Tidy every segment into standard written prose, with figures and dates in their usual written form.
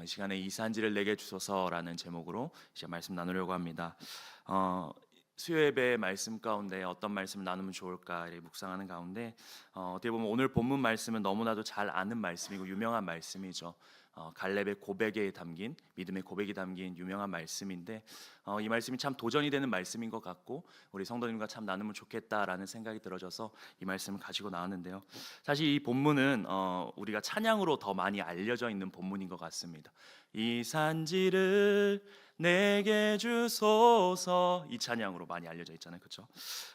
시간에 이 산지를 내게 주소서라는 제목으로 이제 말씀 나누려고 합니다. 수요 예배 말씀 가운데 어떤 말씀을 나누면 좋을까 이렇게 묵상하는 가운데 어떻게 보면 오늘 본문 말씀은 너무나도 잘 아는 말씀이고 유명한 말씀이죠. 갈렙의 고백에 담긴 믿음의 고백이 담긴 유명한 말씀인데 이 말씀이 참 도전이 되는 말씀인 것 같고 우리 성도님과 참 나누면 좋겠다라는 생각이 들어져서 이 말씀을 가지고 나왔는데요. 사실 이 본문은 우리가 찬양으로 더 많이 알려져 있는 본문인 것 같습니다. 이 산지를 내게 주소서, 이 찬양으로 많이 알려져 있잖아요, 그렇죠?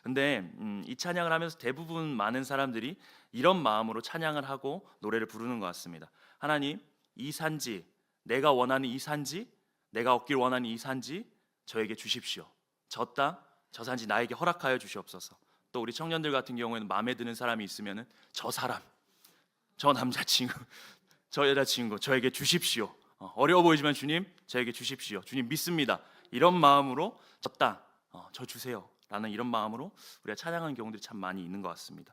근데 이 찬양을 하면서 대부분 많은 사람들이 이런 마음으로 찬양을 하고 노래를 부르는 것 같습니다. 하나님, 이 산지, 내가 원하는 이 산지, 내가 얻길 원하는 이 산지 저에게 주십시오. 저 땅, 저 산지 나에게 허락하여 주시옵소서. 또 우리 청년들 같은 경우에는 마음에 드는 사람이 있으면은 저 사람, 저 남자친구, 저 여자친구 저에게 주십시오. 어려워 보이지만 주님 저에게 주십시오. 주님 믿습니다. 이런 마음으로 저 땅, 저 주세요 라는 이런 마음으로 우리가 찬양하는 경우들이 참 많이 있는 것 같습니다.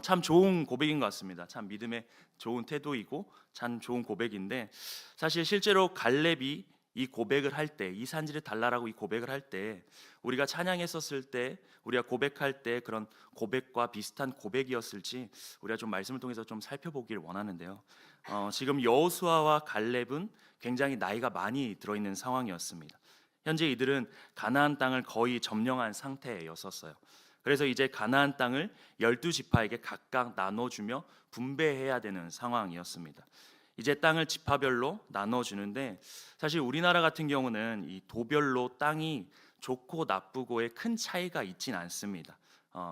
참 좋은 고백인 것 같습니다. 참 믿음의 좋은 태도이고 참 좋은 고백인데, 사실 실제로 갈렙이 이 고백을 할 때, 이 산지를 달라라고 이 고백을 할 때, 우리가 찬양했었을 때, 우리가 고백할 때 그런 고백과 비슷한 고백이었을지 우리가 좀 말씀을 통해서 좀 살펴보길 원하는데요. 지금 여호수아와 갈렙은 굉장히 나이가 많이 들어있는 상황이었습니다. 현재 이들은 가나안 땅을 거의 점령한 상태였었어요. 그래서 이제 가나안 땅을 12지파에게 각각 나눠주며 분배해야 되는 상황이었습니다. 이제 땅을 지파별로 나눠주는데, 사실 우리나라 같은 경우는 이 도별로 땅이 좋고 나쁘고의 큰 차이가 있진 않습니다.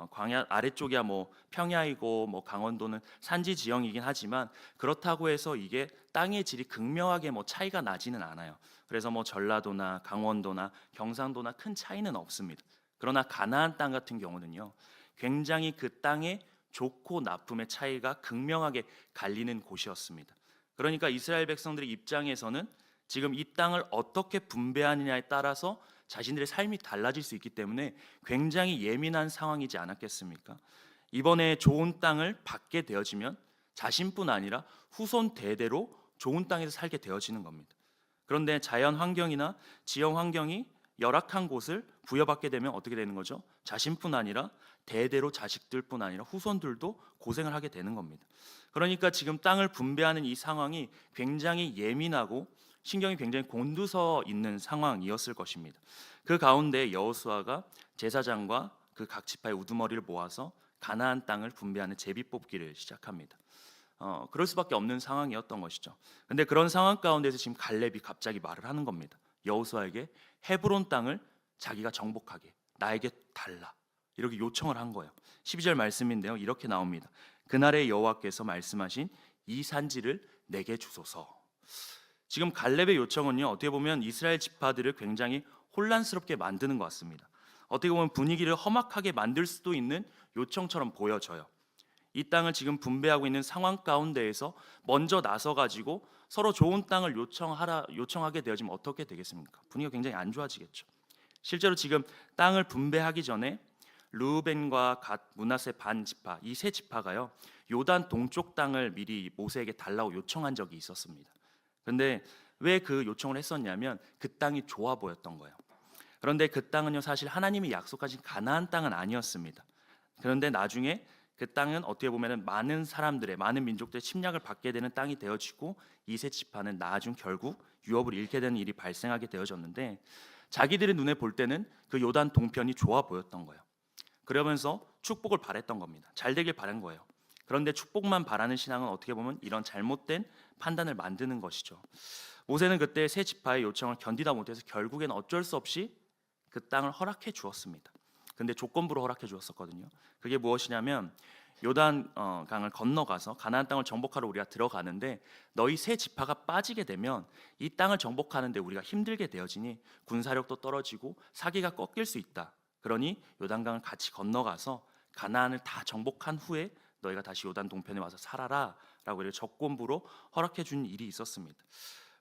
광야 아래쪽이야 뭐 평야이고 뭐 강원도는 산지 지형이긴 하지만 그렇다고 해서 이게 땅의 질이 극명하게 뭐 차이가 나지는 않아요. 그래서 뭐 전라도나 강원도나 경상도나 큰 차이는 없습니다. 그러나 가나안 땅 같은 경우는요, 굉장히 그 땅의 좋고 나쁨의 차이가 극명하게 갈리는 곳이었습니다. 그러니까 이스라엘 백성들의 입장에서는 지금 이 땅을 어떻게 분배하느냐에 따라서 자신들의 삶이 달라질 수 있기 때문에 굉장히 예민한 상황이지 않았겠습니까? 이번에 좋은 땅을 받게 되어지면 자신뿐 아니라 후손 대대로 좋은 땅에서 살게 되어지는 겁니다. 그런데 자연 환경이나 지형 환경이 열악한 곳을 부여받게 되면 어떻게 되는 거죠? 자신뿐 아니라 대대로 자식들뿐 아니라 후손들도 고생을 하게 되는 겁니다. 그러니까 지금 땅을 분배하는 이 상황이 굉장히 예민하고 신경이 굉장히 곤두서 있는 상황이었을 것입니다. 그 가운데 여호수아가 제사장과 그 각 지파의 우두머리를 모아서 가나안 땅을 분배하는 제비뽑기를 시작합니다. 그럴 수밖에 없는 상황이었던 것이죠. 근데 그런 상황 가운데서 지금 갈렙이 갑자기 말을 하는 겁니다. 여호수아에게 헤브론 땅을 자기가 정복하게, 나에게 달라, 이렇게 요청을 한 거예요. 12절 말씀인데요, 이렇게 나옵니다. 그날에 여호와께서 말씀하신 이 산지를 내게 주소서. 지금 갈렙의 요청은요, 어떻게 보면 이스라엘 지파들을 굉장히 혼란스럽게 만드는 것 같습니다. 어떻게 보면 분위기를 험악하게 만들 수도 있는 요청처럼 보여져요. 이 땅을 지금 분배하고 있는 상황 가운데에서 먼저 나서 가지고 서로 좋은 땅을 요청하게 되어지면 어떻게 되겠습니까? 분위기가 굉장히 안 좋아지겠죠. 실제로 지금 땅을 분배하기 전에 르우벤과 갓, 므낫세 반 지파, 이 세 지파가요, 요단 동쪽 땅을 미리 모세에게 달라고 요청한 적이 있었습니다. 그런데 왜 그 요청을 했었냐면 그 땅이 좋아 보였던 거예요. 그런데 그 땅은요, 사실 하나님이 약속하신 가나안 땅은 아니었습니다. 그런데 나중에 그 땅은 어떻게 보면 많은 사람들의, 많은 민족들의 침략을 받게 되는 땅이 되어지고 이 세 지파는 나중 결국 유업을 잃게 되는 일이 발생하게 되어졌는데, 자기들의 눈에 볼 때는 그 요단 동편이 좋아 보였던 거예요. 그러면서 축복을 바랬던 겁니다. 잘 되길 바란 거예요. 그런데 축복만 바라는 신앙은 어떻게 보면 이런 잘못된 판단을 만드는 것이죠. 모세는 그때 세 지파의 요청을 견디다 못해서 결국엔 어쩔 수 없이 그 땅을 허락해 주었습니다. 근데 조건부로 허락해 주었었거든요. 그게 무엇이냐면 요단 강을 건너가서 가나안 땅을 정복하러 우리가 들어가는데 너희 세 지파가 빠지게 되면 이 땅을 정복하는데 우리가 힘들게 되어지니 군사력도 떨어지고 사기가 꺾일 수 있다. 그러니 요단강을 같이 건너가서 가나안을 다 정복한 후에 너희가 다시 요단 동편에 와서 살아라 라고 이렇게 조건부로 허락해 준 일이 있었습니다.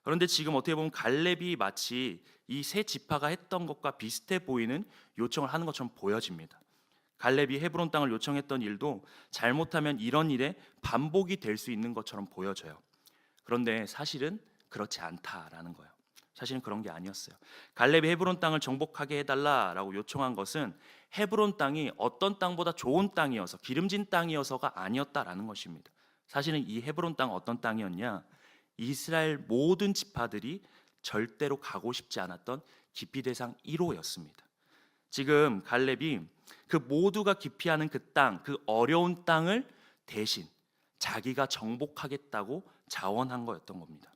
그런데 지금 어떻게 보면 갈렙이 마치 이 세 지파가 했던 것과 비슷해 보이는 요청을 하는 것처럼 보여집니다. 갈렙이 헤브론 땅을 요청했던 일도 잘못하면 이런 일에 반복이 될 수 있는 것처럼 보여져요. 그런데 사실은 그렇지 않다라는 거예요. 사실은 그런 게 아니었어요. 갈렙이 헤브론 땅을 정복하게 해달라라고 요청한 것은 헤브론 땅이 어떤 땅보다 좋은 땅이어서 기름진 땅이어서가 아니었다라는 것입니다. 사실은 이 헤브론 땅 어떤 땅이었냐? 이스라엘 모든 지파들이 절대로 가고 싶지 않았던 기피 대상 1호였습니다. 지금 갈렙이 그 모두가 기피하는 그 땅, 그 어려운 땅을 대신 자기가 정복하겠다고 자원한 거였던 겁니다.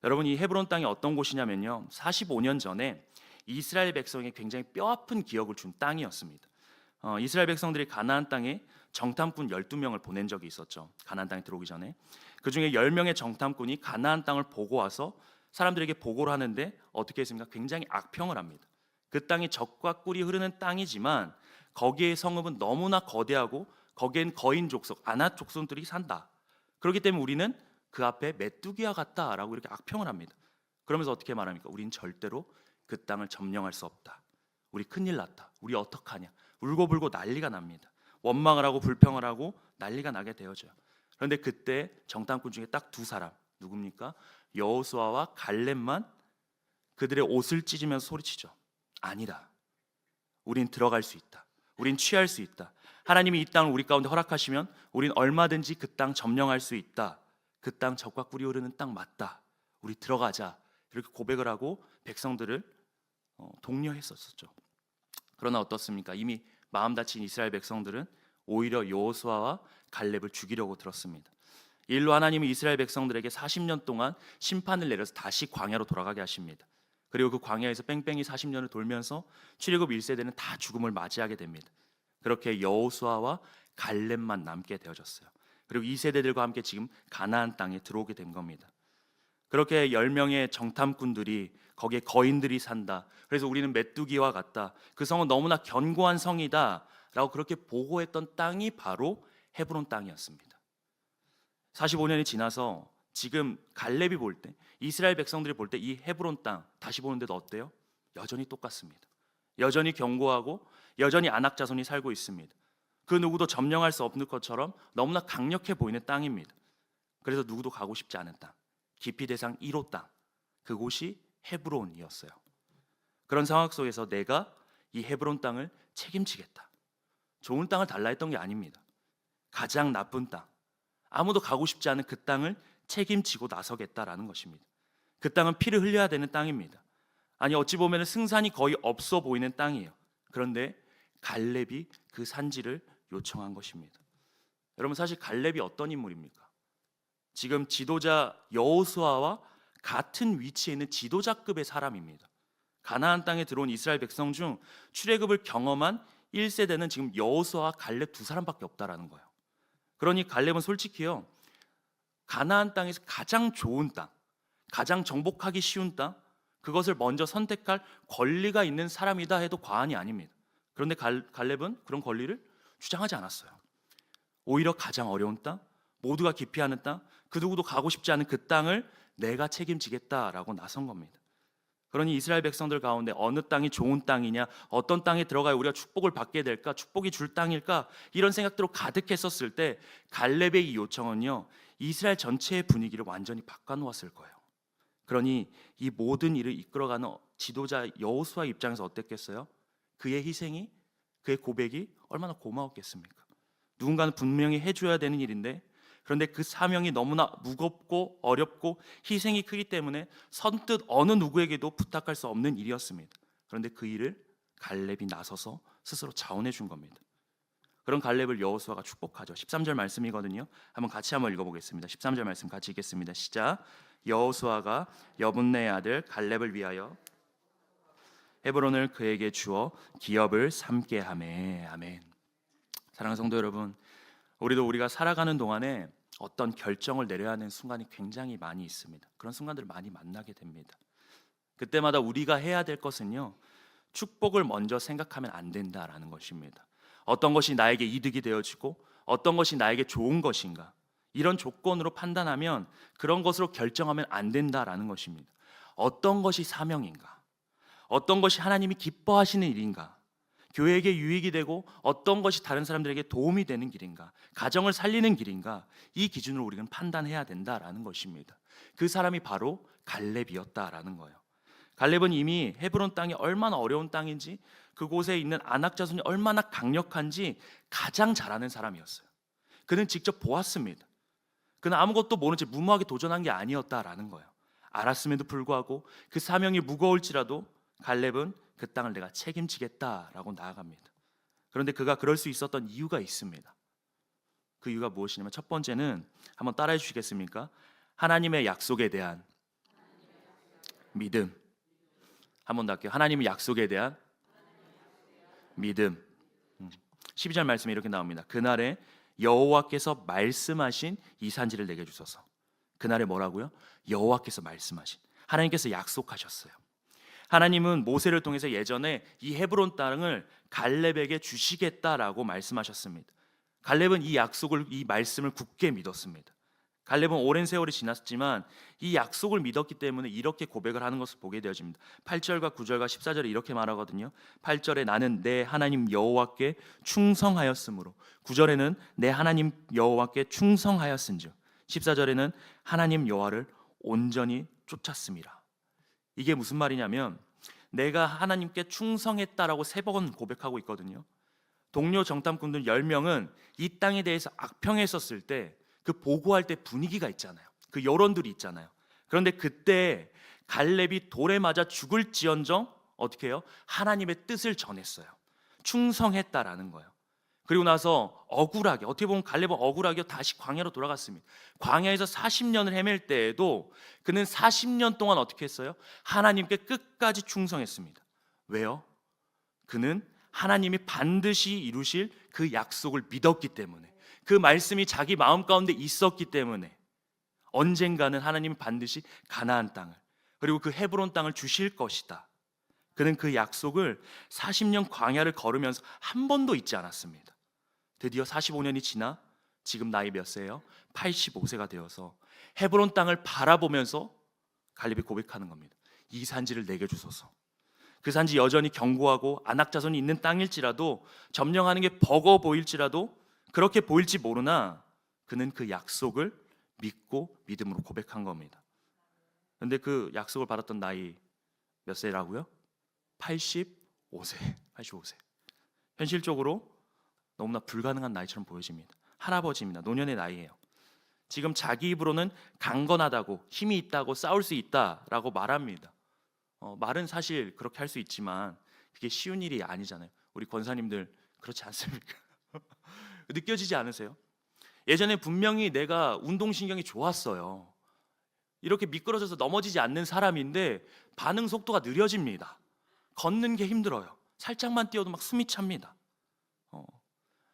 여러분, 이 헤브론 땅이 어떤 곳이냐면요, 45년 전에 이스라엘 백성에 굉장히 뼈아픈 기억을 준 땅이었습니다. 이스라엘 백성들이 가나안 땅에 정탐꾼 12명을 보낸 적이 있었죠. 가나안 땅에 들어오기 전에. 그 중에 10명의 정탐꾼이 가나안 땅을 보고 와서 사람들에게 보고를 하는데 어떻게 했습니까? 굉장히 악평을 합니다. 그 땅이 젖과 꿀이 흐르는 땅이지만 거기에 성읍은 너무나 거대하고 거기엔 거인 족속, 아낫 족속들이 산다. 그렇기 때문에 우리는 그 앞에 메뚜기와 같다라고 이렇게 악평을 합니다. 그러면서 어떻게 말합니까? 우린 절대로 그 땅을 점령할 수 없다. 우리 큰일 났다. 우리 어떡하냐. 울고불고 난리가 납니다. 원망을 하고 불평을 하고 난리가 나게 되어져요. 그런데 그때 정탐꾼 중에 딱 두 사람, 누굽니까? 여호수아와 갈렙만 그들의 옷을 찢으면서 소리치죠. 아니다. 우린 들어갈 수 있다. 우린 취할 수 있다. 하나님이 이 땅을 우리 가운데 허락하시면 우린 얼마든지 그 땅 점령할 수 있다. 그 땅 젖과 꿀이 흐르는 땅 맞다. 우리 들어가자. 이렇게 고백을 하고 백성들을 독려했었죠. 그러나 어떻습니까? 이미 마음 다친 이스라엘 백성들은 오히려 여호수아와 갈렙을 죽이려고 들었습니다. 일로 하나님은 이스라엘 백성들에게 40년 동안 심판을 내려서 다시 광야로 돌아가게 하십니다. 그리고 그 광야에서 뺑뺑이 40년을 돌면서 출애굽 1세대는 다 죽음을 맞이하게 됩니다. 그렇게 여호수아와 갈렙만 남게 되어졌어요. 그리고 2세대들과 함께 지금 가나안 땅에 들어오게 된 겁니다. 그렇게 10명의 정탐꾼들이 거기에 거인들이 산다. 그래서 우리는 메뚜기와 같다. 그 성은 너무나 견고한 성이다 라고 그렇게 보고했던 땅이 바로 헤브론 땅이었습니다. 45년이 지나서 지금 갈렙이 볼 때, 이스라엘 백성들이 볼 때 이 헤브론 땅 다시 보는데도 어때요? 여전히 똑같습니다. 여전히 견고하고 여전히 아낙 자손이 살고 있습니다. 그 누구도 점령할 수 없는 것처럼 너무나 강력해 보이는 땅입니다. 그래서 누구도 가고 싶지 않은 땅, 기피 대상 1호 땅, 그곳이 헤브론이었어요. 그런 상황 속에서 내가 이 헤브론 땅을 책임지겠다. 좋은 땅을 달라 했던 게 아닙니다. 가장 나쁜 땅, 아무도 가고 싶지 않은 그 땅을 책임지고 나서겠다라는 것입니다. 그 땅은 피를 흘려야 되는 땅입니다. 아니 어찌 보면 승산이 거의 없어 보이는 땅이에요. 그런데 갈렙이 그 산지를 요청한 것입니다. 여러분, 사실 갈렙이 어떤 인물입니까? 지금 지도자 여호수아와 같은 위치에 있는 지도자급의 사람입니다. 가나안 땅에 들어온 이스라엘 백성 중 출애굽을 경험한 1세대는 지금 여호수아와 갈렙 두 사람밖에 없다라는 거예요. 그러니 갈렙은 솔직히요, 가나안 땅에서 가장 좋은 땅, 가장 정복하기 쉬운 땅, 그것을 먼저 선택할 권리가 있는 사람이다 해도 과언이 아닙니다. 그런데 갈렙은 그런 권리를 주장하지 않았어요. 오히려 가장 어려운 땅, 모두가 기피하는 땅, 그 누구도 가고 싶지 않은 그 땅을 내가 책임지겠다라고 나선 겁니다. 그러니 이스라엘 백성들 가운데 어느 땅이 좋은 땅이냐, 어떤 땅에 들어가야 우리가 축복을 받게 될까, 축복이 줄 땅일까, 이런 생각들로 가득했었을 때 갈렙의 이 요청은요, 이스라엘 전체의 분위기를 완전히 바꿔놓았을 거예요. 그러니 이 모든 일을 이끌어가는 지도자 여호수아 입장에서 어땠겠어요? 그의 희생이, 그의 고백이 얼마나 고마웠겠습니까? 누군가는 분명히 해줘야 되는 일인데, 그런데 그 사명이 너무나 무겁고 어렵고 희생이 크기 때문에 선뜻 어느 누구에게도 부탁할 수 없는 일이었습니다. 그런데 그 일을 갈렙이 나서서 스스로 자원해 준 겁니다. 그런 갈렙을 여호수아가 축복하죠. 13절 말씀이거든요. 한번 읽어보겠습니다. 13절 말씀 같이 읽겠습니다. 시작. 여호수아가 여분네의 아들 갈렙을 위하여 헤브론을 그에게 주어 기업을 삼게 하매. 아멘. 사랑하는 성도 여러분, 우리가 살아가는 동안에 어떤 결정을 내려야 하는 순간이 굉장히 많이 있습니다. 그런 순간들을 많이 만나게 됩니다. 그때마다 우리가 해야 될 것은요, 축복을 먼저 생각하면 안 된다라는 것입니다. 어떤 것이 나에게 이득이 되어지고 어떤 것이 나에게 좋은 것인가, 이런 조건으로 판단하면 그런 것으로 결정하면 안 된다라는 것입니다. 어떤 것이 사명인가, 어떤 것이 하나님이 기뻐하시는 일인가, 교회에게 유익이 되고 어떤 것이 다른 사람들에게 도움이 되는 길인가, 가정을 살리는 길인가, 이 기준으로 우리는 판단해야 된다라는 것입니다. 그 사람이 바로 갈렙이었다라는 거예요. 갈렙은 이미 헤브론 땅이 얼마나 어려운 땅인지, 그곳에 있는 아낙 자손이 얼마나 강력한지 가장 잘 아는 사람이었어요. 그는 직접 보았습니다. 그는 아무것도 모른 채 무모하게 도전한 게 아니었다라는 거예요. 알았음에도 불구하고 그 사명이 무거울지라도 갈렙은 그 땅을 내가 책임지겠다라고 나아갑니다. 그런데 그가 그럴 수 있었던 이유가 있습니다. 그 이유가 무엇이냐면, 첫 번째는 한번 따라해 주시겠습니까? 하나님의 약속에 대한 믿음. 한번 더 할게요. 하나님의 약속에 대한 믿음. 12절 말씀에 이렇게 나옵니다. 그날에 여호와께서 말씀하신 이 산지를 내게 주소서. 그날에 뭐라고요? 여호와께서 말씀하신, 하나님께서 약속하셨어요. 하나님은 모세를 통해서 예전에 이 헤브론 땅을 갈렙에게 주시겠다라고 말씀하셨습니다. 갈렙은 이 약속을, 이 말씀을 굳게 믿었습니다. 갈렙은 오랜 세월이 지났지만 이 약속을 믿었기 때문에 이렇게 고백을 하는 것을 보게 되어집니다. 8절과 9절과 14절에 이렇게 말하거든요. 8절에 나는 내 하나님 여호와께 충성하였으므로, 9절에는 내 하나님 여호와께 충성하였은즉, 14절에는 하나님 여호와를 온전히 쫓았습니다. 이게 무슨 말이냐면, 내가 하나님께 충성했다라고 3번 고백하고 있거든요. 동료 정탐꾼들 10명은 이 땅에 대해서 악평했었을 때 그 보고할 때 분위기가 있잖아요. 그 여론들이 있잖아요. 그런데 그때 갈렙이 돌에 맞아 죽을지언정 어떻게 해요? 하나님의 뜻을 전했어요. 충성했다라는 거예요. 그리고 나서 억울하게, 어떻게 보면 갈렙은 억울하게 다시 광야로 돌아갔습니다. 광야에서 40년을 헤맬 때에도 그는 40년 동안 어떻게 했어요? 하나님께 끝까지 충성했습니다. 왜요? 그는 하나님이 반드시 이루실 그 약속을 믿었기 때문에, 그 말씀이 자기 마음 가운데 있었기 때문에 언젠가는 하나님이 반드시 가나안 땅을, 그리고 그 헤브론 땅을 주실 것이다. 그는 그 약속을 40년 광야를 걸으면서 한 번도 잊지 않았습니다. 드디어 45년이 지나 지금 나이 몇 세예요? 85세가 되어서 헤브론 땅을 바라보면서 갈렙이 고백하는 겁니다. 이 산지를 내게 주소서. 그 산지 여전히 견고하고 아낙 자손이 있는 땅일지라도, 점령하는 게 버거워 보일지라도, 그렇게 보일지 모르나 그는 그 약속을 믿고 믿음으로 고백한 겁니다. 그런데 그 약속을 받았던 나이 몇 세라고요? 85세. 85세. 현실적으로 너무나 불가능한 나이처럼 보여집니다. 할아버지입니다. 노년의 나이예요. 지금 자기 입으로는 강건하다고, 힘이 있다고, 싸울 수 있다라고 말합니다. 말은 사실 그렇게 할 수 있지만 그게 쉬운 일이 아니잖아요. 우리 권사님들 그렇지 않습니까? 느껴지지 않으세요? 예전에 분명히 내가 운동신경이 좋았어요. 이렇게 미끄러져서 넘어지지 않는 사람인데 반응 속도가 느려집니다. 걷는 게 힘들어요. 살짝만 뛰어도 막 숨이 찹니다.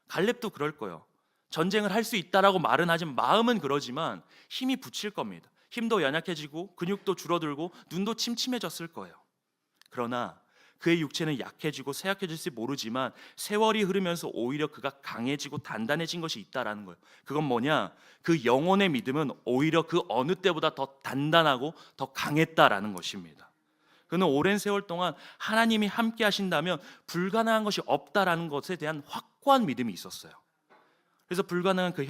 갈렙도 그럴 거예요. 전쟁을 할 수 있다라고 말은 하지만 마음은 그러지만 힘이 붙일 겁니다. 힘도 연약해지고 근육도 줄어들고 눈도 침침해졌을 거예요. 그러나 그의 육체는 약해지고 쇠약해질지 모르지만 세월이 흐르면서 오히려 그가 강해지고 단단해진 것이 있다라는 거예요. 그건 뭐냐? 그 영혼의 믿음은 오히려 그 어느 때보다 더 단단하고 더 강했다라는 것입니다. 그는 오랜 세월 동안 하나님이 함께 하신다면 불가능한 것이 없다라는 것에 대한 확고한 믿음이 있었어요. 그래서 불가능한 그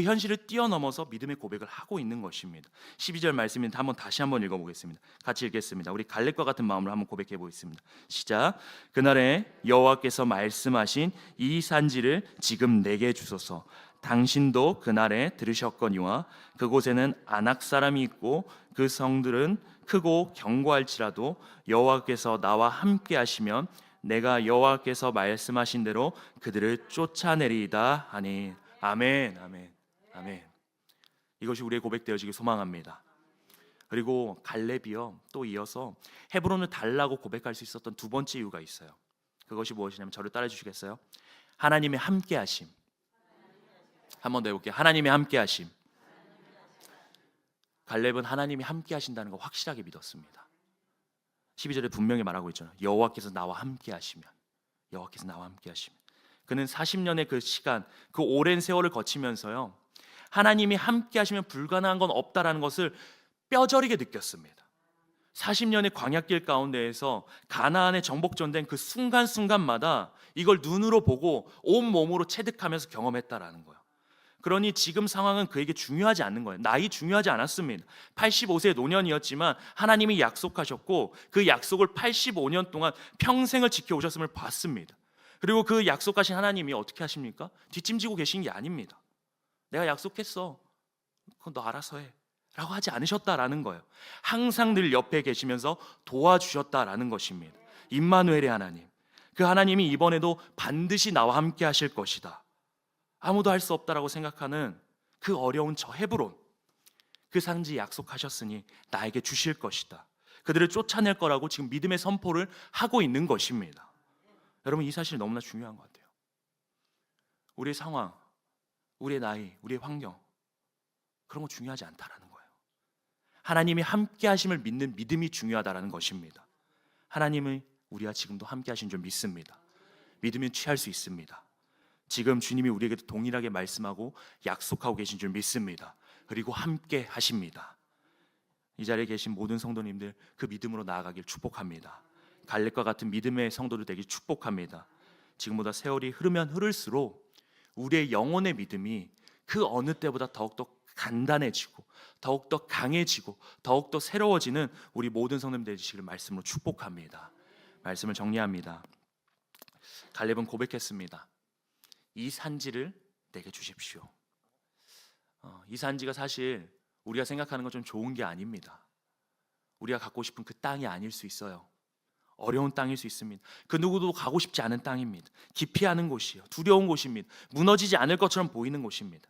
현실을 뛰어넘어서 믿음의 고백을 하고 있는 것입니다. 12절 말씀입니다. 한번 다시 한번 읽어보겠습니다. 같이 읽겠습니다. 우리 갈렙과 같은 마음으로 한번 고백해 보겠습니다. 시작. 그날에 여호와께서 말씀하신 이 산지를 지금 내게 주소서. 당신도 그날에 들으셨거니와 그곳에는 아낙 사람이 있고 그 성들은 크고 견고할지라도 여호와께서 나와 함께 하시면 내가 여호와께서 말씀하신 대로 그들을 쫓아내리이다 하니. 아멘, 아멘, 아멘. 이것이 우리의 고백되어지길 소망합니다. 그리고 갈렙이요, 또 이어서 헤브론을 달라고 고백할 수 있었던 두 번째 이유가 있어요. 그것이 무엇이냐면, 저를 따라해 주시겠어요? 하나님의 함께하심. 한 번 더 해볼게요. 하나님의 함께하심. 갈렙은 하나님이 함께하신다는 거 확실하게 믿었습니다. 12절에 분명히 말하고 있잖아요. 여호와께서 나와 함께하시면, 여호와께서 나와 함께하시면. 그는 40년의 그 시간, 그 오랜 세월을 거치면서요, 하나님이 함께하시면 불가능한 건 없다라는 것을 뼈저리게 느꼈습니다. 40년의 광야길 가운데에서 가나안의 정복전된 그 순간순간마다 이걸 눈으로 보고 온 몸으로 체득하면서 경험했다라는 거예요. 그러니 지금 상황은 그에게 중요하지 않는 거예요. 나이 중요하지 않았습니다. 85세 노년이었지만 하나님이 약속하셨고 그 약속을 85년 동안 평생을 지켜오셨음을 봤습니다. 그리고 그 약속하신 하나님이 어떻게 하십니까? 뒷짐지고 계신 게 아닙니다. 내가 약속했어, 그건 너 알아서 해 라고 하지 않으셨다라는 거예요. 항상 늘 옆에 계시면서 도와주셨다라는 것입니다. 임마누엘의 하나님, 그 하나님이 이번에도 반드시 나와 함께 하실 것이다, 아무도 할 수 없다라고 생각하는 그 어려운 저 헤브론, 그 산지 약속하셨으니 나에게 주실 것이다, 그들을 쫓아낼 거라고 지금 믿음의 선포를 하고 있는 것입니다. 여러분, 이 사실이 너무나 중요한 것 같아요. 우리의 상황, 우리의 나이, 우리의 환경, 그런 거 중요하지 않다라는 거예요. 하나님이 함께 하심을 믿는 믿음이 중요하다라는 것입니다. 하나님이 우리와 지금도 함께 하신 줄 믿습니다. 믿으면 취할 수 있습니다. 지금 주님이 우리에게도 동일하게 말씀하고 약속하고 계신 줄 믿습니다. 그리고 함께 하십니다. 이 자리에 계신 모든 성도님들, 그 믿음으로 나아가길 축복합니다. 갈렙과 같은 믿음의 성도들 되길 축복합니다. 지금보다 세월이 흐르면 흐를수록 우리의 영혼의 믿음이 그 어느 때보다 더욱더 단단해지고 더욱더 강해지고 더욱더 새로워지는 우리 모든 성도님들 되시길 말씀으로 축복합니다. 말씀을 정리합니다. 갈렙은 고백했습니다. 이 산지를 내게 주십시오. 이 산지가 사실 우리가 생각하는 건 좀 좋은 게 아닙니다. 우리가 갖고 싶은 그 땅이 아닐 수 있어요. 어려운 땅일 수 있습니다. 그 누구도 가고 싶지 않은 땅입니다. 기피하는 곳이에요. 두려운 곳입니다. 무너지지 않을 것처럼 보이는 곳입니다.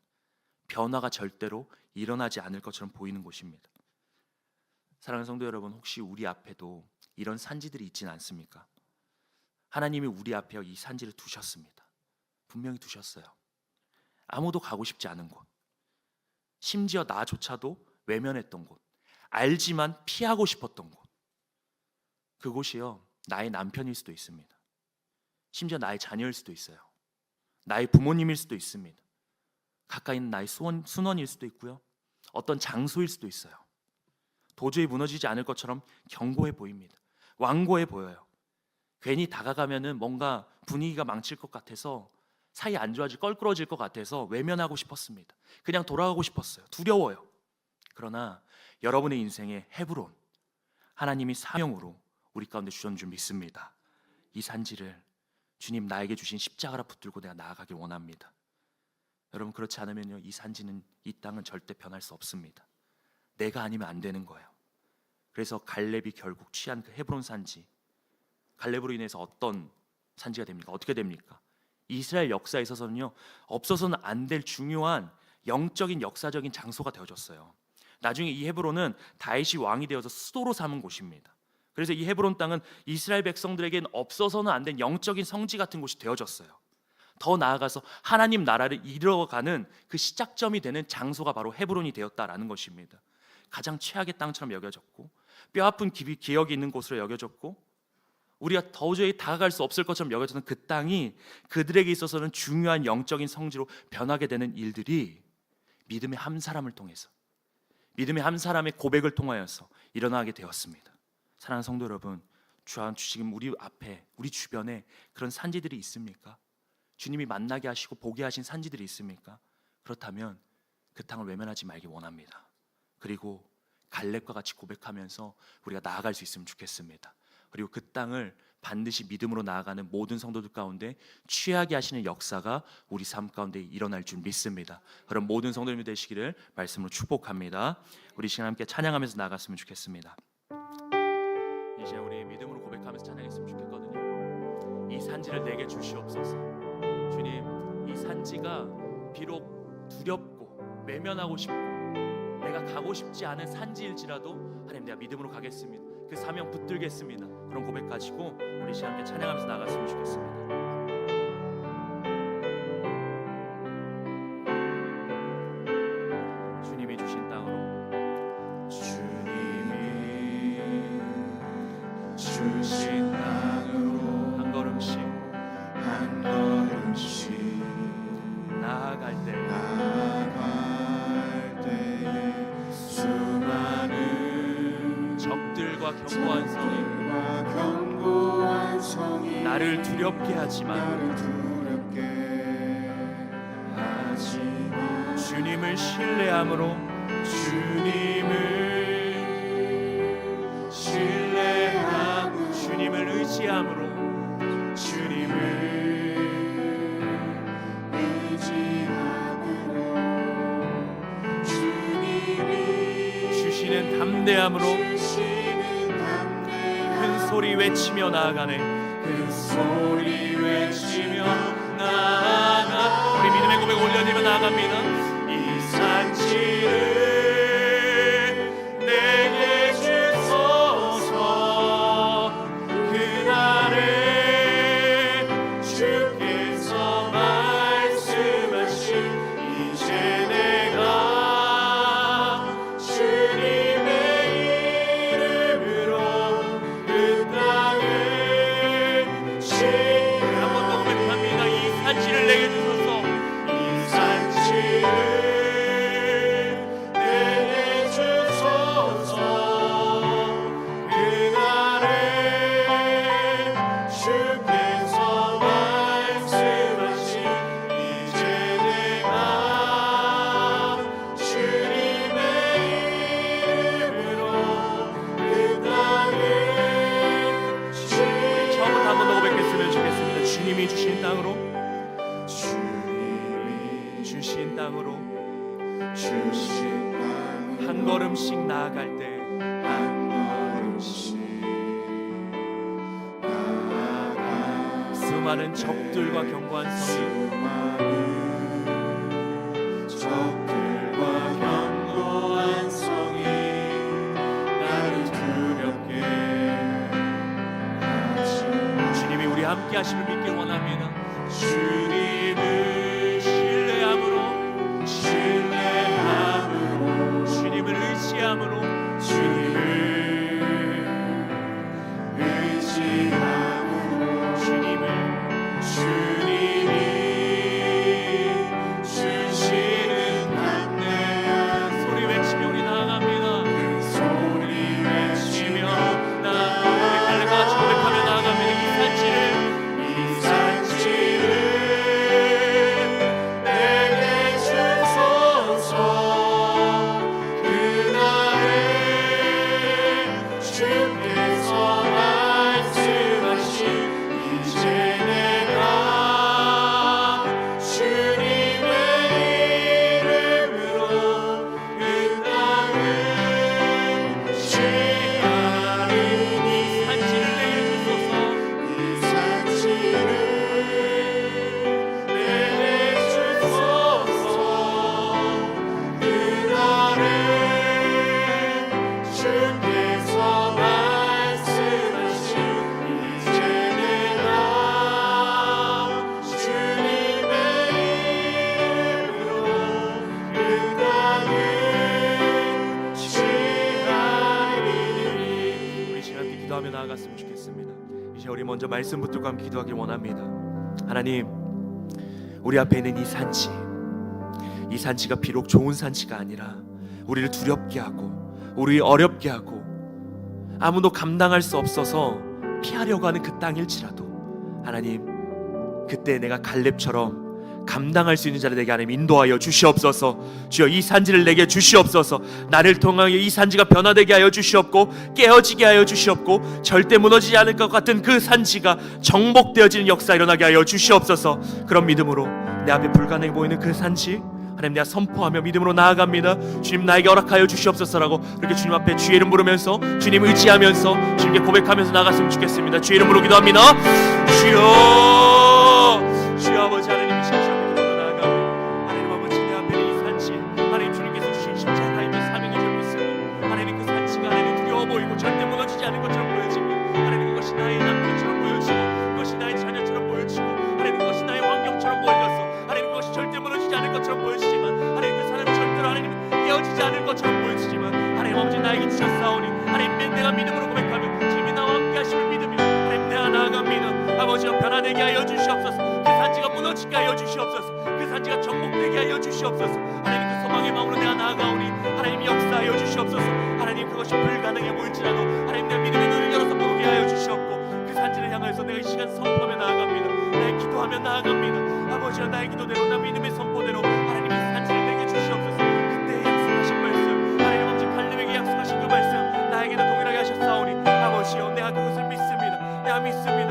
변화가 절대로 일어나지 않을 것처럼 보이는 곳입니다. 사랑하는 성도 여러분, 혹시 우리 앞에도 이런 산지들이 있지는 않습니까? 하나님이 우리 앞에 이 산지를 두셨습니다. 분명히 두셨어요. 아무도 가고 싶지 않은 곳, 심지어 나조차도 외면했던 곳, 알지만 피하고 싶었던 곳, 그곳이요, 나의 남편일 수도 있습니다. 심지어 나의 자녀일 수도 있어요. 나의 부모님일 수도 있습니다. 가까이 있는 나의 순원일 수도 있고요, 어떤 장소일 수도 있어요. 도저히 무너지지 않을 것처럼 견고해 보입니다. 완고해 보여요. 괜히 다가가면은 뭔가 분위기가 망칠 것 같아서, 사이 안 좋아질, 껄끄러질 것 같아서 외면하고 싶었습니다. 그냥 돌아가고 싶었어요. 두려워요. 그러나 여러분의 인생의 헤브론, 하나님이 사명으로 우리 가운데 주셨는 줄 믿습니다. 이 산지를 주님 나에게 주신 십자가라 붙들고 내가 나아가길 원합니다. 여러분, 그렇지 않으면요, 이 산지는, 이 땅은 절대 변할 수 없습니다. 내가 아니면 안 되는 거예요. 그래서 갈렙이 결국 취한 그 헤브론 산지, 갈렙으로 인해서 어떤 산지가 됩니까? 어떻게 됩니까? 이스라엘 역사에 있어서는요, 없어서는 안 될 중요한 영적인 역사적인 장소가 되어졌어요. 나중에 이 헤브론은 다윗이 왕이 되어서 수도로 삼은 곳입니다. 그래서 이 헤브론 땅은 이스라엘 백성들에겐 없어서는 안 된 영적인 성지 같은 곳이 되어졌어요. 더 나아가서 하나님 나라를 이루어가는 그 시작점이 되는 장소가 바로 헤브론이 되었다라는 것입니다. 가장 최악의 땅처럼 여겨졌고, 뼈아픈 기억이 있는 곳으로 여겨졌고, 우리가 도저히 다가갈 수 없을 것처럼 여겨졌던 그 땅이 그들에게 있어서는 중요한 영적인 성지로 변하게 되는 일들이 믿음의 한 사람을 통해서, 믿음의 한 사람의 고백을 통하여서 일어나게 되었습니다. 사랑하는 성도 여러분, 지금 우리 앞에, 우리 주변에 그런 산지들이 있습니까? 주님이 만나게 하시고 보게 하신 산지들이 있습니까? 그렇다면 그 땅을 외면하지 말기 원합니다. 그리고 갈렙과 같이 고백하면서 우리가 나아갈 수 있으면 좋겠습니다. 그리고 그 땅을 반드시 믿음으로 나아가는 모든 성도들 가운데 취하게 하시는 역사가 우리 삶 가운데 일어날 줄 믿습니다. 그럼 모든 성도님이 되시기를 말씀으로 축복합니다. 우리 시간 함께 찬양하면서 나아갔으면 좋겠습니다. 이제 우리 믿음으로 고백하면서 찬양했으면 좋겠거든요. 이 산지를 내게 주시옵소서. 주님, 이 산지가 비록 두렵고 외면하고 싶고 내가 가고 싶지 않은 산지일지라도 하나님, 내가 믿음으로 가겠습니다. 그 사명 붙들겠습니다. 그런 고백 가지고 우리 시간 함께 찬양하면서 나갔으면 좋겠습니다. 주님이 주신 땅으로, 주님이 주신 땅으로 한 걸음씩 한 걸음씩 나아갈 때 수많은 적들과 견고한 성이 나를 두렵게 하지만 하지만 주님을 신뢰함으로 주님을 의지함으로 주시는 담대함으로 큰 소리 외치며 나아가네. 큰 소리 외치며 나아가. 우리 믿음의 고백 올려드리며 나아갑니다. 이 산지를 내게 주소서. 그날에 주께서 말씀하신 이제 내가 주님의 이름으로 그 땅을 한 번 더 고백합니다. 이 산지를 내게 주소서. 이 산지를 내게 주소서. 그날에 주께서 말씀하신 이제 내가 주님의 이름으로 그 땅을 우리 처음부터 한 번 더 고백했으면 좋겠습니다. 주님이 주신 땅으로 한 걸음씩 나아갈 때 수많은 적들과 견고한 성이 나를 두렵게 하지. 주님이 우리 함께 하심을 믿길 원합니다. 주님을 신뢰함으로 주님을 의지함으로 주님이 주시는 담대한 소리 외치며 우리 나아갑니다. 소리 외치며 우리 갈래가 같이 고백하며 나아갑니다. 이 산지를 내게 주소서. 그날에 주께서 말씀하신 이제 내가 주님의 이름으로 그 땅을 지나리. 이 산지를 내게 주소서. 이 산지를 내게 주소서. 그날에 주께서 말씀하신 이제 내가 주님의 이름으로 그 땅을 지나리니. 우리 시간 함께 기도하며 나아갔으면 좋겠습니다. 이제 우리 먼저 말씀 붙들고 함께 기도하길 원합니다. 하나님, 우리 앞에 있는 이 산지가 비록 좋은 산지가 아니라 우리를 두렵게 하고 우리 어렵게 하고 아무도 감당할 수 없어서 피하려고 하는 그 땅일지라도 하나님, 그때 내가 갈렙처럼 감당할 수 있는 자를 내게 하나님 인도하여 주시옵소서. 주여, 이 산지를 내게 주시옵소서. 나를 통하여 이 산지가 변화되게 하여 주시옵고 깨어지게 하여 주시옵고 절대 무너지지 않을 것 같은 그 산지가 정복되어지는 역사 일어나게 하여 주시옵소서. 그런 믿음으로 내 앞에 불가능해 보이는 그 산지 하나님, 내가 선포하며 믿음으로 나아갑니다. 주님, 나에게 허락하여 주시옵소서라고 이렇게 주님 앞에 주의 이름 부르면서 주님 의지하면서 주님께 고백하면서 나갔으면 좋겠습니다. 주의 이름으로 기도합니다. 주여 아버지 하나님, 이 시간 기도로 나아가며 하나님 아버지 내 앞에 이 산지 하나님 주님께서 주신 십자가의 사명을 잡고 있으니 하나님 그 산지가 하나님 두려워 보이고 절대 무너지지 않을 것처럼 보여지고 하나님 그것이 나의 남편처럼 보여지고 그것이 나의 자녀처럼 보여지고 하나님 그것이 나의 환경처럼 보여졌어. 하나님 그것이 절대 무너지지 않을 것처럼 보여지지만 하나님 그 사람이 절대로 하나님 깨어지지 않을 것처럼 보여지지만 하나님 아버지 나에게 주셨사오니 하나님 내가 믿음으로 고백하며 주님이 나와 함께 하심을 믿으며 하나님 내가 나아갑니다. 아버지여, 변화되게 하여 주시옵소서. 그 산지가 무너지게 하여 주시옵소서. 그 산지가 정복되게 하여 주시옵소서. 하나님 그 소망의 마음으로 내가 나아가오니 하나님 역사하여 주시옵소서. 하나님 그것이 불가능해 보일지라도 하나님 내 믿음의 눈을 열어서 보게 하여 주시옵고 그 산지를 향하여서 내가 이 시간 선포하며 나아갑니다. 나의 기도하며 나아갑니다. 아버지여, 나의 기도대로 나 믿음의 선포대로 하나님의 산지를 내게 주시옵소서.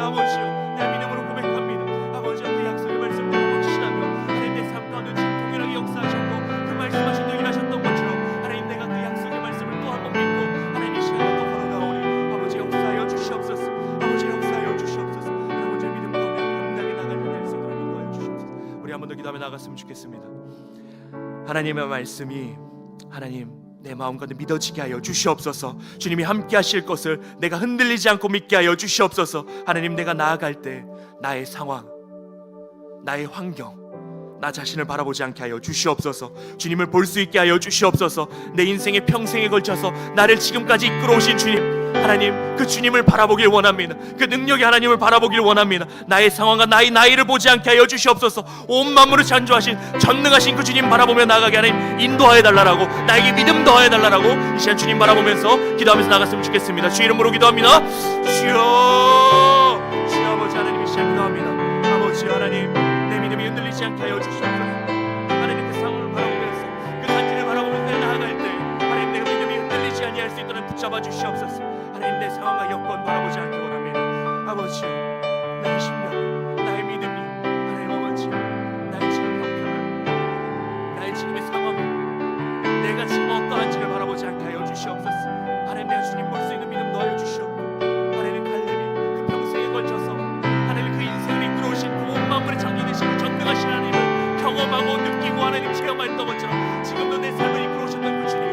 믿습니다. 아버지요, 내 믿음으로 고백합니다. 아버지요, 그 약속의 말씀대로 확신하며 하나님 내 삶 가운데 동일하게 역사하셨고 그 말씀하신 일 하셨던 것처럼 하나님 내가 그 약속의 말씀을 또 한 번 믿고 하나님 이 시간에 또 걸어가오니 아버지 역사하여 주시옵소서. 아버지 역사하여 주시옵소서. 아버지 믿음 가운데 감당해 나갈 수 있도록 인도하여 주시옵소서. 우리 한 번 더 기도하며 나갔으면 좋겠습니다. 하나님의 말씀이 하나님 내 마음 가운데 믿어지게 하여 주시옵소서. 주님이 함께 하실 것을 내가 흔들리지 않고 믿게 하여 주시옵소서. 하나님 내가 나아갈 때 나의 상황, 나의 환경, 나 자신을 바라보지 않게 하여 주시옵소서. 주님을 볼 수 있게 하여 주시옵소서. 내 인생의 평생에 걸쳐서 나를 지금까지 이끌어 오신 주님, 하나님 그 주님을 바라보길 원합니다. 그 능력의 하나님을 바라보길 원합니다. 나의 상황과 나의 나이를 보지 않게 하여 주시옵소서. 온 만물을 창조하신 전능하신 그 주님 바라보며 나가게 하나님 인도하여 달라라고, 나에게 믿음 더하여 달라라고 이 시간 주님 바라보면서 기도하면서 나갔으면 좋겠습니다. 주 이름으로 기도합니다. 주여, 주여 아버지 하나님 이 시간 기도합니다. 아버지 하나님 내 믿음이 흔들리지 않게 하여 주시옵소서. 하나님 그 상황을 바라보면서 그 산지를 바라보면서 나아갈 때 하나님 내 믿음이 흔들리지 아니할 수 있도록 붙잡아 주시옵소서. 하나님 내 상황과 여건 바라보지 않게 원합니다. 아버지요, 나의 심령, 나의 믿음이 하나님 아버지요, 나의 지금 형편을, 나의 지금의 상황을, 내가 지금 어떠한지를 바라보지 않게 하여 주시옵소서. 하나님 내가 주님 볼 수 있는 믿음 더하여 주시옵고 하나님 갈렙이 그 평생에 걸쳐서 하나님 그 인생을 이끌어오신 그 온 만물의 창조 되시고 전능하신 하나님을 경험하고 느끼고 하나님 체험했던 것처럼 지금도 내 삶을 이끌어오셨던 그 주님,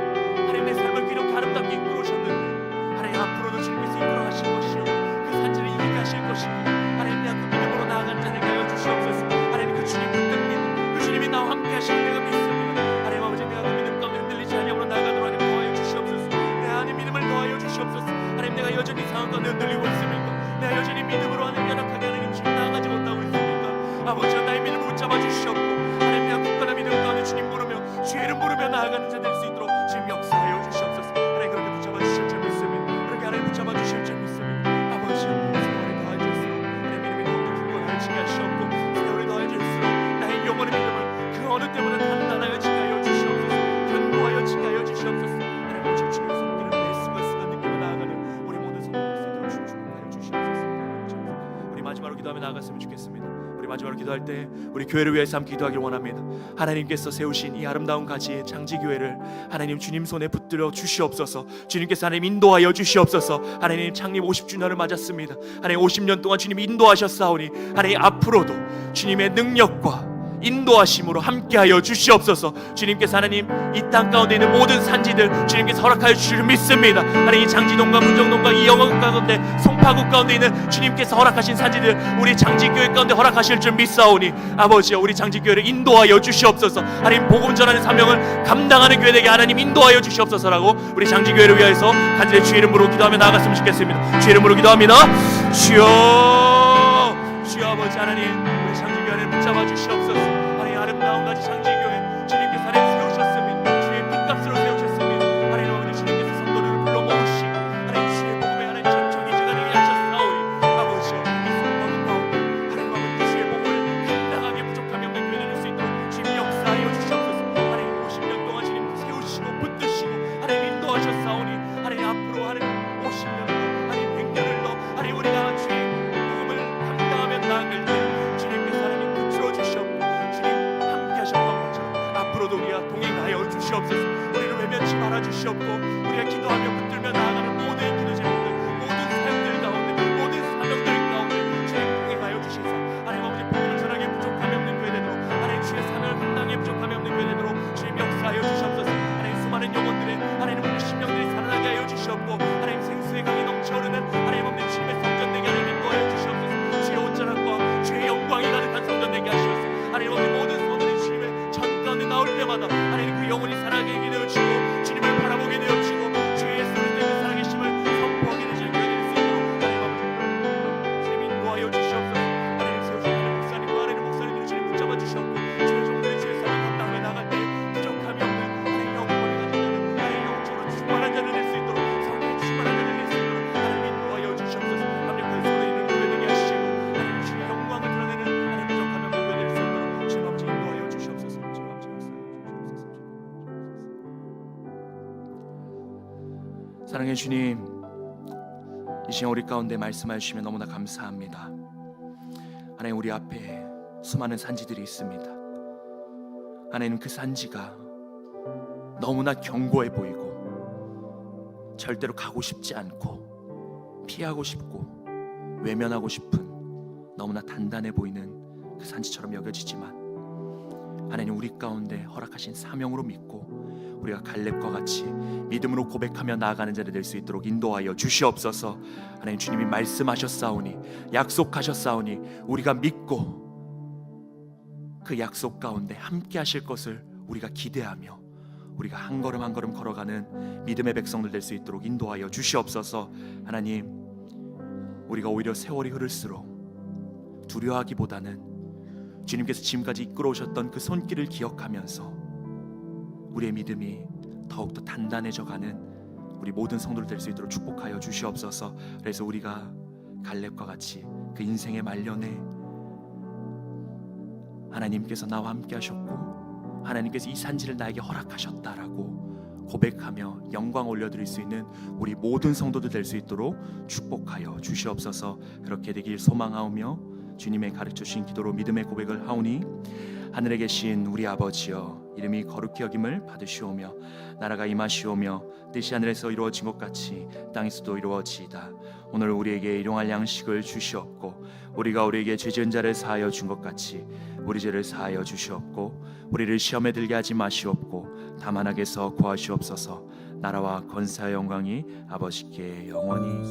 하나님 내 삶을 그렇게 아름답게 이끌어오셨는데 하나님 앞으로도 주님께서 이끌어가실 것이요 그 산지를 이기게 하실 것이고 하나님 내가 그 믿음으로 나아가는 자에게 하여 주시옵소서. 하나님 그 주님 붙듭니다. 그 주님이 나와 함께 하시는 내가 믿습니다. 하나님 아버지 내가 그 믿음 가운데 흔들리지 아니하므로 나아가도록 하나님 더하여 주시옵소서. 내 안에 믿음을 더하여 주시옵소서. 하나님 내가 여전히 상황 가운데 흔들리고 있습니까? 내가 여전히 믿음으로 하나님 연약하게 하나님 지금 나아가지 못하고 있습니까? 아버지와 나의 믿음을 붙잡아 주시옵고 하나님 내가 굳건한 믿음 가운데 주님 부르며 주의 이름 부르며 나아가는 자 될 수 있도록 주님 역사하여 주시옵소서. 하나님 그렇게 붙잡아 주실 줄 믿습니다. 그렇게 하나님 붙잡아 주실 줄 믿습니다. 아버지 세월이 더해질수록 내 믿음이 더욱더 굳건하여지게 하시옵고 세월이 더해질수록 나의 영혼의 믿음을 그 어느 때보다 단단하여지게 하여 주시옵소서. 견고하여지게 하여 주시옵소서. 하나님 아버지 주님의 손길을 매 순간순간 느끼며 나아가는 우리 모든 성도들 수 있도록 주님 축복하여 주시옵소서. 우리 마지막으로 기도하며 나아갔으면 좋겠습니다. 우리 마지막으로 기도할 때 우리 교회를 위해서 함께 기도하길 원합니다. 하나님께서 세우신 이 아름다운 가지의 장지교회를 하나님 주님 손에 붙들어 주시옵소서. 주님께서 하나님 인도하여 주시옵소서. 하나님 창립 50주년을 맞았습니다. 하나님 50년 동안 주님 인도하셨사오니 하나님 앞으로도 주님의 능력과 인도하심으로 함께하여 주시옵소서. 주님께서 하나님 이 땅 가운데 있는 모든 산지들 주님께서 허락하여 주실 믿습니다. 하나님 이 장지동과 문정동과 이 영흥 가운데 송파구 가운데 있는 주님께서 허락하신 산지들 우리 장지교회 가운데 허락하실 줄 믿사오니 아버지여 우리 장지교회를 인도하여 주시옵소서. 하나님 복음 전하는 사명을 감당하는 교회 되게 하나님 인도하여 주시옵소서라고 우리 장지교회를 위해서 간절히 주의 이름으로 기도하며 나아갔으면 좋겠습니다. 주의 이름으로 기도합니다. 주여, 주여 아버지 하나님 우리 장지교회를 붙잡아 주시옵소서. 하나님 아름다운 가지 장지교회 주님께서 하나님 세우셨습니다. 주의 핏값으로 세우셨습니다. 하나님 아버지 주님께서 성도들을 불러 모으시고 하나님 주의 복음에 하나님 전청이 제가되게 하셨사오니 아버지여 이 성도들 가운데 하나님 아버지 주의 복음을 감당하게 부족함이 없는 교회 될 수 있도록 주님 역사하여 주시옵소서. 하나님 50년 동안 주님 세우시고 붙드시고 하나님 인도하셨사오니 하나님 앞으로 하나님 50년 하나님 100년을 더 하나님 우리가 주의 복음을 감당하며 나아갈 때 주님께서 하나님 붙들어 주시옵고 주님 함께 하셨던 것처럼 앞으로도 우리가 동행하여 주시옵소서. 우리를 외면치 말아 주시옵고 우리가 기도하며 붙들며 나아가는 모든 기도 제목들 모든 사역들 가운데 모든 사명들 가운데 주님 동행하여 주시사 하나님 아버지 복음을 전하기에 부족함이 없는 교회 되도록 하나님 주의 사명을 감당하기에 부족함이 없는 교회 되도록 주님 역사하여 주시옵소서. 하나님 수많은 영혼들의 하나님 우리 심령들이 살아나게 하여 주시옵고 하나님 생수의 강이 넘쳐흐르는 하나님 없는 주님의 성전 되게 하나님 인도하여 주시옵소서. 주의 온전함과 주의 영광이 가득한 성전 되게 하시옵소서. 하나님 아버지 모든 성도들이 주님의 전 가운데 나올 때마다 하나님 그 영혼이 살아가게 되어지고 주님을 바라보게 되어지고 주의 예수를 때문에 살아계심을 선포하게 되시는 교회 될 수 있도록 하나님 아버지 주님 인도하여 주시옵소서. 하나님 세우신 하나님 목사님과 하나님 목사님들이 주님 붙잡아 주시옵고 주의 종들이 주의 삶을 감당하며 나갈 때 부족함이 없는 하나님 영광이 가진 하나님 영적으로 충만한 자를 낼 수 있도록 성령의 충만한 자를 낼 수 있도록 하나님 인도하여 주시옵소서. 강력한 손에 있는 교회 되게 하시고 하나님 주의 영광을 드러내는 하나님 부족함이 없는 교회 될 수 있도록 주님 아버지 인도하여 주시옵소서. 주님 아버지 역사하여 주시옵소서. 사랑의 주님, 이 시간 우리 가운데 말씀하여 주시면 너무나 감사합니다. 하나님, 우리 앞에 수많은 산지들이 있습니다. 하나님, 그 산지가 너무나 견고해 보이고 절대로 가고 싶지 않고 피하고 싶고 외면하고 싶은 너무나 단단해 보이는 그 산지처럼 여겨지지만, 하나님, 우리 가운데 허락하신 사명으로 믿고 우리가 갈렙과 같이 믿음으로 고백하며 나아가는 자들 될 수 있도록 인도하여 주시옵소서. 하나님, 주님이 말씀하셨사오니 약속하셨사오니 우리가 믿고 그 약속 가운데 함께 하실 것을 우리가 기대하며 우리가 한 걸음 한 걸음 걸어가는 믿음의 백성들 될 수 있도록 인도하여 주시옵소서. 하나님, 우리가 오히려 세월이 흐를수록 두려워하기보다는 주님께서 지금까지 이끌어 오셨던 그 손길을 기억하면서 우리의 믿음이 더욱더 단단해져가는 우리 모든 성도들 될 수 있도록 축복하여 주시옵소서. 그래서 우리가 갈렙과 같이 그 인생의 말년에 하나님께서 나와 함께 하셨고 하나님께서 이 산지를 나에게 허락하셨다라고 고백하며 영광 올려드릴 수 있는 우리 모든 성도들 될 수 있도록 축복하여 주시옵소서. 그렇게 되길 소망하오며 주님의 가르쳐 주신 기도로 믿음의 고백을 하오니, 하늘에 계신 우리 아버지여, 이름이 거룩히 여김을 받으시오며 나라가 임하시오며 뜻이 하늘에서 이루어진 것 같이 땅에서도 이루어지이다. 오늘 우리에게 일용할 양식을 주시옵고 우리가 우리에게 죄 지은 자를 사하여 준 것 같이 우리 죄를 사하여 주시옵고 우리를 시험에 들게 하지 마시옵고 다만 악에서 구하시옵소서. 나라와 권세와 영광이 아버지께 영원히